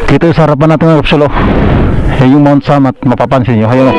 Dito sa harapan natin ng Repsol, yung Mount Samat, mapapansin nyo. Ayun,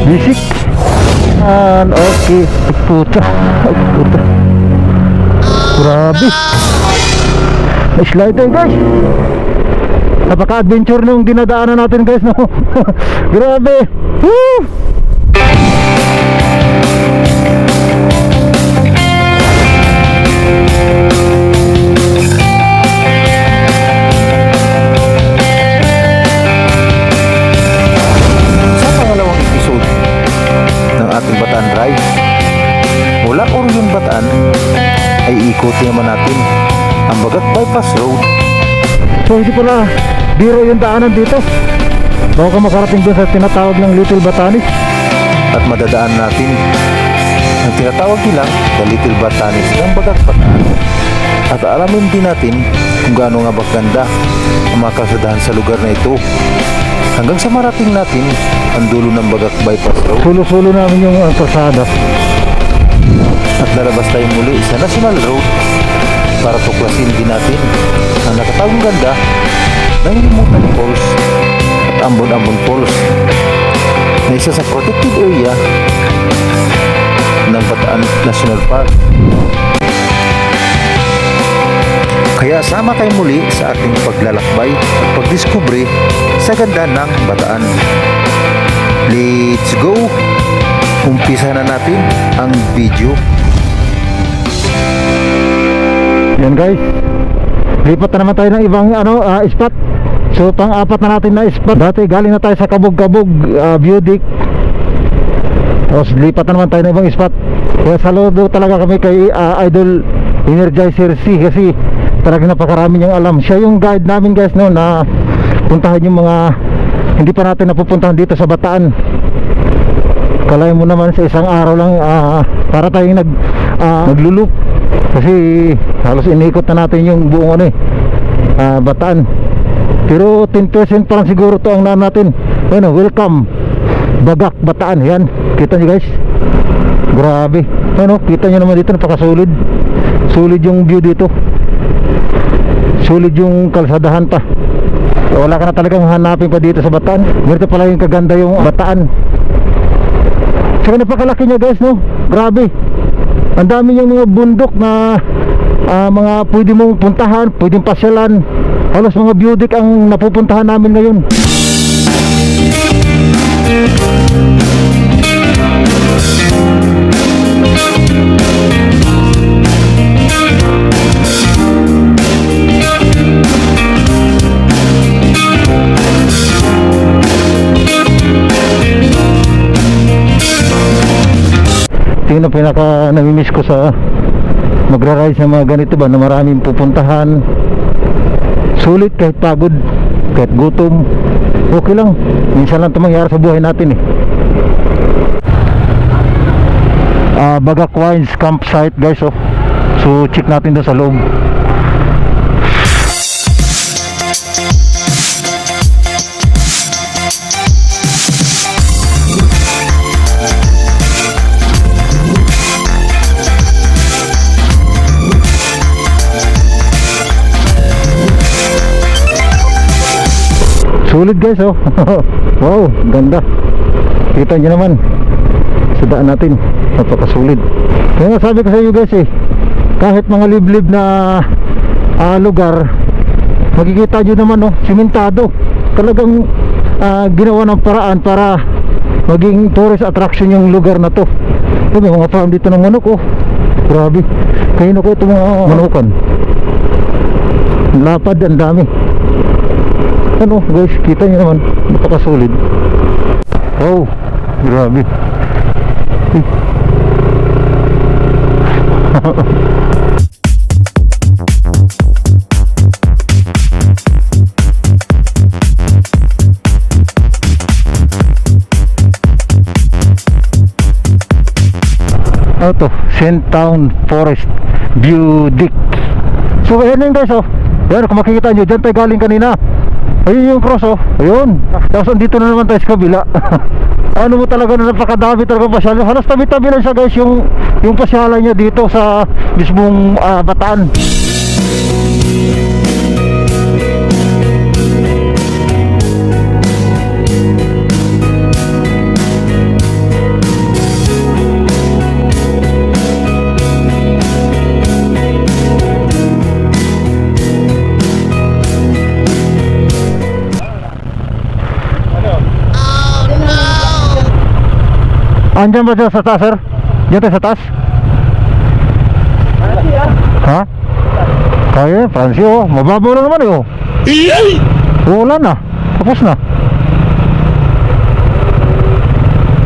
bisik. Okay. Ay puta. Ay puta. Grabe. May slide tayo guys. Napaka-adventure nung dinadaanan natin guys, no? Grabe. Woo! Sa pangalawang episode ng ating Bataan Drive, mula Orion Bataan ay iikutin naman natin ang Bagat Bypass Road. So hindi pala biro yung daanan dito. Bago ka makarating doon sa tinatawag ng Little Batanes. At madadaan natin ang tinatawag nilang The Little Batanes ng Bagat Bataan. At alamin din natin kung gaano nga ba ganda ang mga kasadahan sa lugar na ito, hanggang sa marating natin ang dulo ng Bagat Bypass Road. Sulo-sulo namin yung kalsada. At lalabas tayo muli sa National Road para tuklasin din natin ang nakatawang ganda ng Limutan Falls at Ambon-Ambon Falls na isa sa protected area ng Bataan National Park. Kaya sama kayo muli sa ating paglalakbay at pagdiskubre sa ganda ng Bataan. Let's go! Umpisa na natin ang video. Yan guys. Lipat na naman tayo ng ibang spot. So pang-apat na natin na spot. Dati galing na tayo sa Kabog-Kabog View Deck. Tapos lipat na naman tayo ng ibang spot. Kaya saludo talaga kami kay Idol Energizer C, kasi talagang napakarami niyang alam. Siya yung guide namin guys, no, na puntahan yung mga hindi pa natin napupuntahan dito sa Bataan. Kalay mo naman sa isang araw lang para tayong naglulup, kasi halos inikot na natin yung buong Bataan. Pero 10% pa lang siguro to ang naman natin. Ano, welcome Bagak Bataan. Yan, kita nyo guys. Grabe. Ano, kita nyo naman dito, napakasolid. Solid yung view dito. Solid yung kalsadahan pa. Wala ka na talagang hanapin pa dito sa Bataan. Ganito pala yung kaganda yung Bataan. Saka napakalaki niya guys, no? Grabe. Ang dami yung mga bundok na mga pwede mong puntahan, pwedeng pasyalan. Halos mga view deck ang napupuntahan namin ngayon. Tingnan, pinaka namimiss ko sa magra-ride sa mga ganito ba, na maraming pupuntahan. Sulit kahit pagod, kahit gutom, okay lang. Minsan lang ito mangyari sa buhay natin Bagak Wines campsite guys, oh. So check natin doon sa loob. Sulit guys, oh. Wow, ganda. Kita nyo naman sa daan natin, napakasulit. Kaya sabi ko sa inyo guys, kahit mga liblib na lugar, makikita nyo naman, oh, simentado. Talagang ginawa ng paraan para maging tourist attraction yung lugar na to. May mga farm dito ng manok, oh. Grabe. Kaino ko itong mga manukan. Lapad, ang dami. Ano guys, kita nyo naman, napakasolid. Wow, grabe. Ito, Shentown Forest View Deck. So ayan yun guys, oh. Yan, kung makikita nyo, dyan tayo galing kanina. Ayun yung cross oh. Ayun. Tapos andito na naman tayo sa kabila. Ano mo talaga na napakadami talaga pasyal. Halos tabi-tabi lang siya guys yung pasyalan niya dito sa mismong Bataan. Andyan ba dyan sa taas, sir? Diyan tayo sa taas? Ha? Kaya, Francie, oh. Mababaw na naman, eh, oh. Wala na. Tapos na.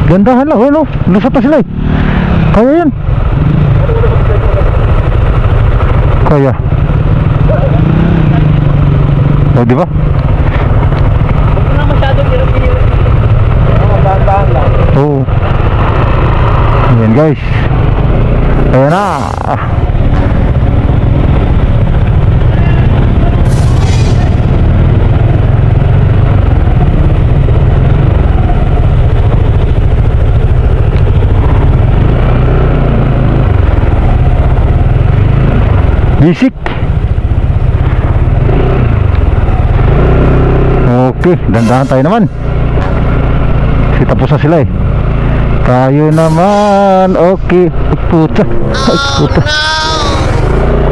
Gandahan lang, oh, no? Lusot pa sila, eh. Kaya yan. Kaya. Oh, di ba? Huwag na masyadong hirap-hirap. Dahan-dahan lang. Oo. Ayan guys. Ayan na. Bisik. Okay, dandahan tayo naman. Kasi tapos na sila eh. Tayo naman. Okay. Ay puta. Ay puta.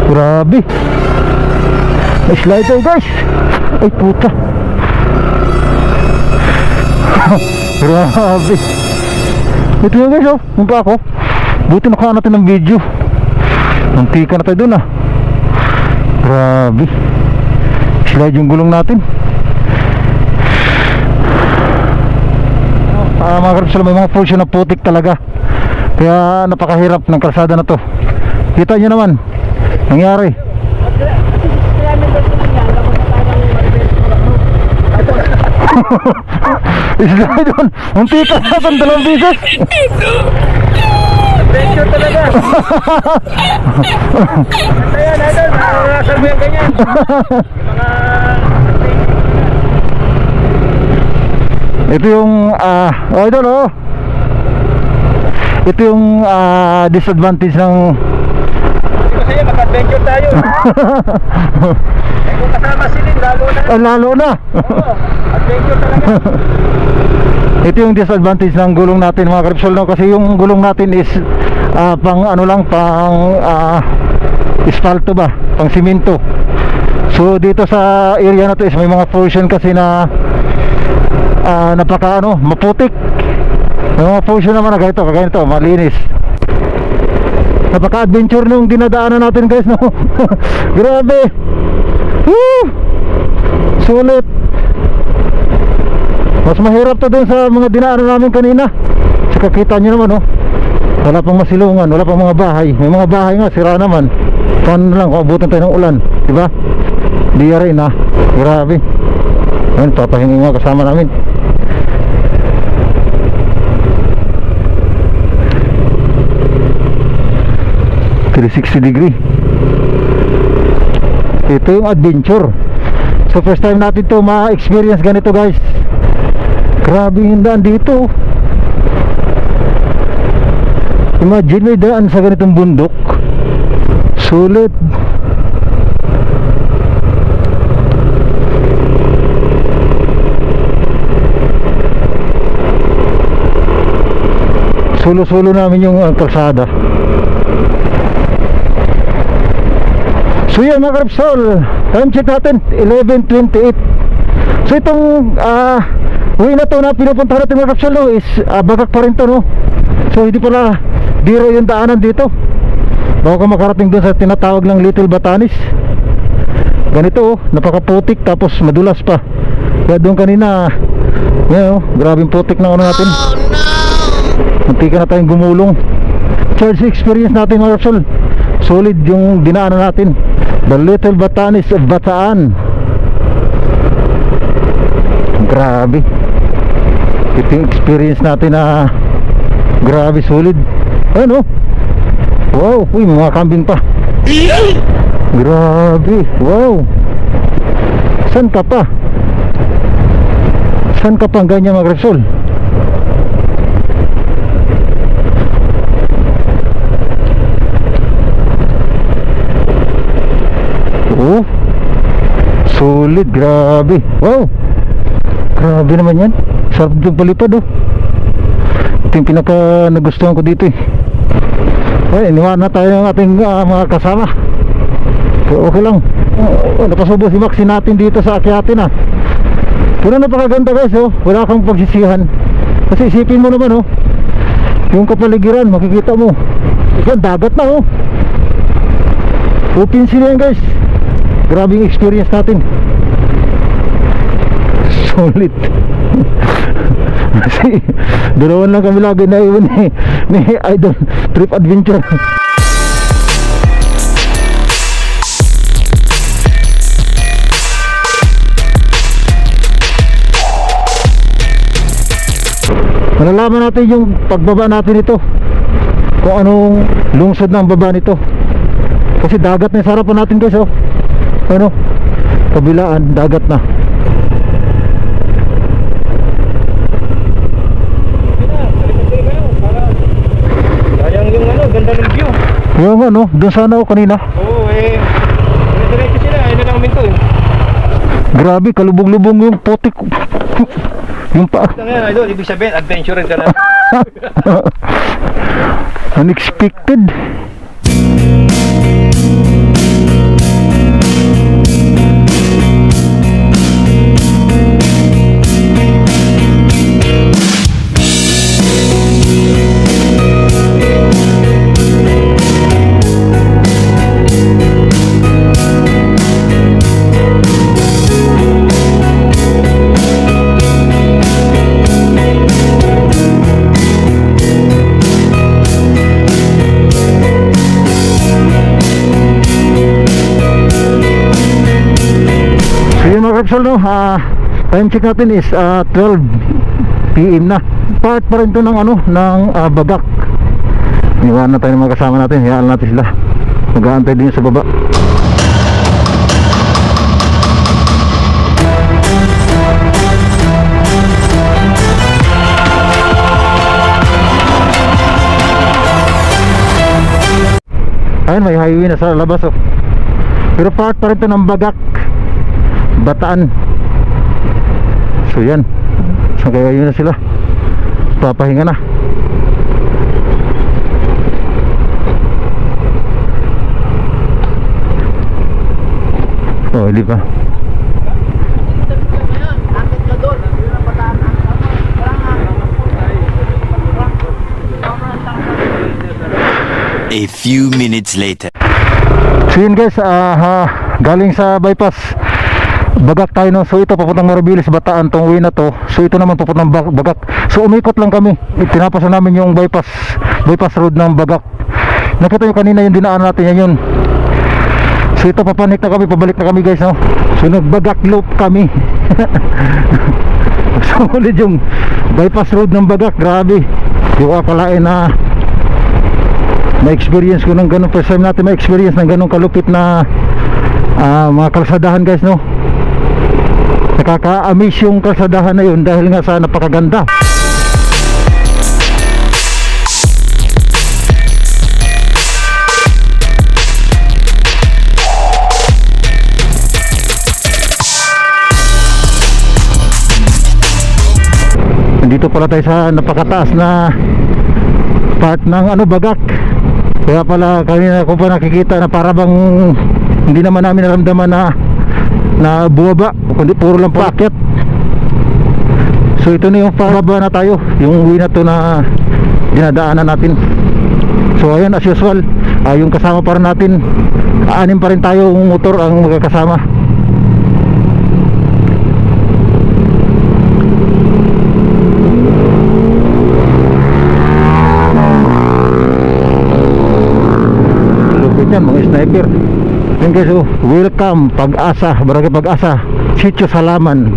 Grabe. May slide tayo guys. Ay puta. Grabe. Ito yun guys oh. Munta ako. Buti nakuha natin ng video. Muntika na tayo dun ah. Grabe. Slide yung gulong natin. Mga karapsal, may mga portion na putik talaga. Kaya napakahirap ng kalsada na to. Kita nyo naman nangyari. Isla doon. Munti ka natin 2 pieces. Adventure talaga. Ayan, idol. Nakakasal mo yung ganyan. Ito yung idol oh. Ito yung disadvantage ng Kasi mag-adventure tayo. Kung kasama si Lin, lalo na. Oo, adventure talaga. Ito yung disadvantage ng gulong natin mga karapsol no? Kasi yung gulong natin is pang ano lang, pang asfalto ba, pang simento. So dito sa area na to is may mga portion kasi na napaka maputik. May mga portion naman na ganito, kagaya nito, malinis. Napaka-adventure nung dinadaanan natin guys no. Grabe. Woo! Sulit. Mas mahirap to dun sa mga dinaanan namin kanina. Saka kita nyo naman wala pang masilungan, wala pang mga bahay. May mga bahay nga, sira naman. Paano lang kung abutan tayo ng ulan, diba? Di rin ha. Grabe. Ayun, papahingin nga kasama namin. $360. Ito yung adventure. So first time natin to ma-experience ganito guys. Grabe yung daan dito. Imagine may daan sa ganitong bundok. Sulit. Sulo-sulo namin yung kalsada. So yan mga karapsol, time check natin 11:28. So itong way na to na pinupunta natin mga karapsol is bagak pa rin to no. So hindi pala biro yung daanan dito. Bago ka makarating dun sa tinatawag ng Little Batanes. Ganito napakaputik tapos madulas pa. Kaya doon kanina grabing putik na natin. Muntika na tayong gumulong. Charge experience natin mga karapsol, solid yung dinaanan natin. The Little Batanes of Bataan. Grabe. Ito yung experience natin na grabe solid. Ano? Wow, uy, mga kambing pa. Grabe, wow. Saan ka pa? Saan ka pang ganyan mag-resol? Oh, solid, grabe. Wow, grabe naman yan. Sarap yung palipad oh. Ito yung pinaka nagustuhan ko dito eh. Ay, iniwan na tayo ng ating mga kasama. So, okay lang. Napasubo si Maxi natin dito sa akyatin ah. Pero napakaganda guys oh. Wala kang pagsisihan. Kasi isipin mo naman oh, yung kapaligiran makikita mo. Ikaw, dagat na oh. Open sila yan guys. Grabe yung experience natin. Solid. Kasi dalawan lang kami lagi na iwan ni Idol Trip Adventure. Malalaman natin yung pagbaba natin ito, kung anong lungsod ng baba nito. Kasi dagat na yung sarapan natin guys oh. Ano, kabilaan, dagat na. Sayang yung ano, ganda ng view. Yung ano, dun sana ako kanina. Oo diretso sila, ayun na lang minto eh. Grabe, kalubog-lubong yung putik. Yung paa. Ito nga idol, ibig sabihin adventure ka na. Unexpected. Kapsol no, time check natin is 12 PM na. Part pa rin to ng ano, ng Bagak. Iwan na tayo ng mga kasama natin, hayaan natin sila. Mag-aantay din sa baba. Ayun, may highway na sa labas oh. Pero part pa rin to ng Bagak, Bataan. So yan. So kaya yun na sila. Papahinga na. Oh, hindi pa. A few minutes later. So yun guys, galing sa bypass Bagak tayo no. So ito papuntang Maribilis, Bataan tong way na to. So ito naman papuntang Bagak. So umikot lang kami. Tinapasan namin yung bypass road ng Bagak. Nakita nyo kanina yung dinaan natin yan yun. So ito papanik na kami, pabalik na kami guys no. So nagbagak loop kami. So ulit yung bypass road ng Bagak. Grabe. Yung akalain na na-experience ko ng ganun. First time natin ma-experience ng ganun kalupit na mga kalsadahan guys no. Nakaka-amaze yung kalsadahan na yun dahil nga sa napakaganda. Nandito pala tayo sa napakataas na part ng ano, Bagak. Kaya pala kanina ko pa nakikita na para bang hindi naman namin naramdaman na buwaba, kundi puro lang paakyat. So ito na yung pababa na tayo, yung uwi na to na dinadaanan natin. So ayun, as usual, yung kasama pa rin natin, aanim pa rin tayo motor ang magkakasama. Lupit yan mga sniper. Yun guys, welcome Pag-asa, Barangay Pag-asa, Sitio Salaman.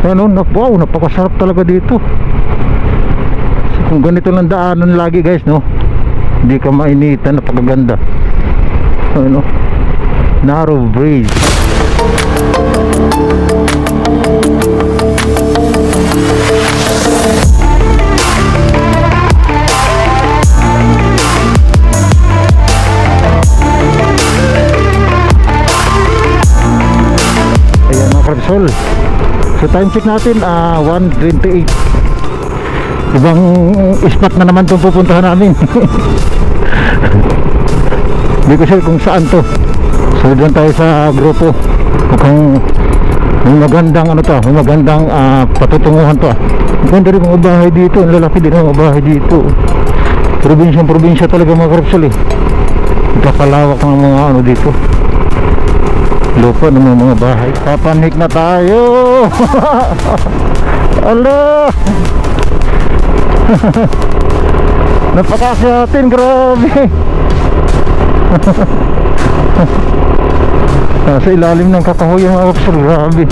Ano, napakasarap. Wow, napakasarap talaga dito. So, kung ganito lang daanan lagi guys, no, hindi ka mainitan. Napakaganda. Ano, narrow bridge. Ayan mga Krabsol. So time check natin 1:28. Ibang spot na naman itong pupuntahan namin. Hindi ko sure kung saan to. So doon tayo sa grupo kung may magandang ano to, may magandang patutunguhan to. Ganda rin mga bahay dito. Ang lalaki din mga bahay dito. Probinsya talaga mga Krabsol eh. Kakalawak ng mga ano dito, lupa ng mga bahay. Papanik na tayo. Ala. Napakasya atin, grabe. Sa ilalim ng kakahoy mga kapsal, grabe.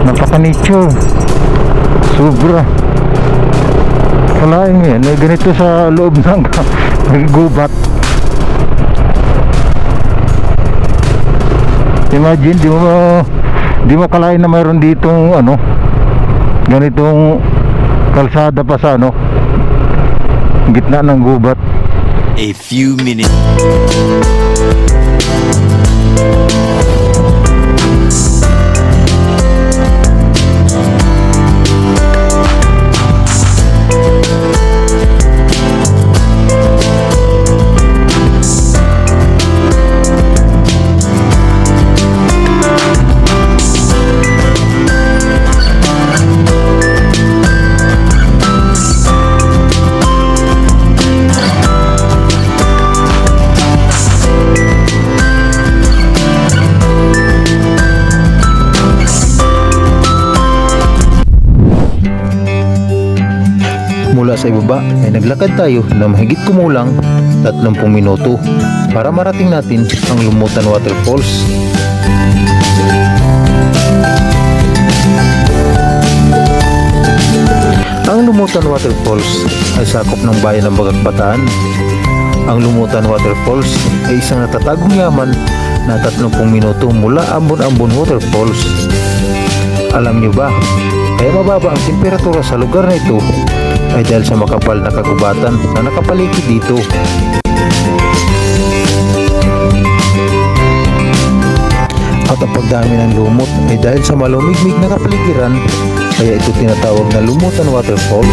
Napaka-nature. Sobra. Kalaing yan, ganito sa loob ng gubat. Imagine, di mo kalain na mayroon ditong ano, ganitong kalsada pa sa ano, gitna ng gubat. A few minutes. Mula sa ibaba ay naglakad tayo na mahigit kumulang 30 minuto para marating natin ang Lumutan Waterfalls. Ang Lumutan Waterfalls ay sakop ng bayan ng Bagakbataan. Ang Lumutan Waterfalls ay isang natatagong yaman na 30 minuto mula Ambon-Ambon Waterfalls. Alam niyo ba, kaya mababa ang temperatura sa lugar na ito ay dahil sa makapal na kagubatan na nakapaligid dito. At ang pagdami ng lumot ay dahil sa malumigmig na kapaligiran, kaya ito tinatawag na Lumutan Waterfalls.